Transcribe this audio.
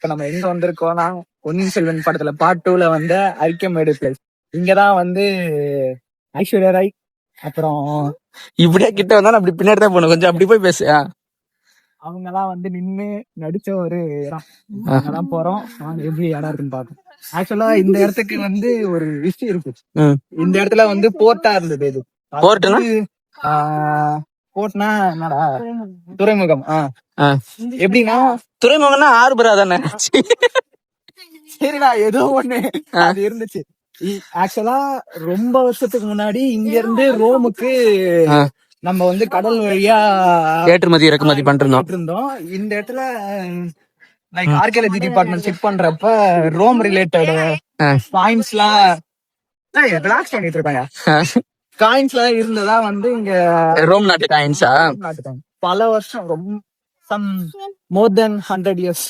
இப்ப நம்ம எங்க வந்திருக்கோம்னா பொன்னியின் செல்வன் படத்துல பார்ட் 2ல வந்து அரிக்கமேடு பிளேஸ். இங்கதான் வந்து ஐஸ்வர்யா ராய் அப்புறம் இப்படியே கிட்ட வந்தா அப்படி பின்னாடி தான் போகணும், கொஞ்சம் அப்படி போய் பேசு. அவங்க எல்லாம் வந்து நின்னு நடிச்ச ஒரு இடம். அங்கதான் போறோம். வாங்க எப்படி இடம் இருக்குன்னு பாப்போம். ஆக்சுவலா இந்த இடத்துக்கு வந்து ஒரு விஷயம் இருக்கு. இந்த இடத்துல வந்து போர்ட்டா இருந்தது. இது போர்ட்னா போர்ட்னா என்னடா, துறைமுகம். எப்படின்னா துறைமுகம்னா ஆர்பரா தானே? சரிடா, ஏதோ ஒண்ணு அது இருந்துச்சு. ஆக்சுவலா ரொம்ப வருஷத்துக்கு முன்னாடி இங்க இருந்து ரோமுக்கு நம்ம வந்து கடல் வழியா ஏற்றுமதி இறக்குமதி பண்ணிட்டு இருந்தோம். இந்த இடத்துல லைக் ஆர்கியாலஜி டிபார்ட்மெண்ட் செக் பண்றப்ப ரோம் ரிலேட்டட் பாயிண்ட்ஸ் எல்லாம் ரிலாக்ஸ் பண்ணிட்டு இருக்காங்க. காயின்ஸ் எல்லாம் இருந்ததா வந்து இங்க ரோம் நாட்டு காயின்ஸா? பல வருஷம், ரொம்ப சம் மோர் தென் 100 years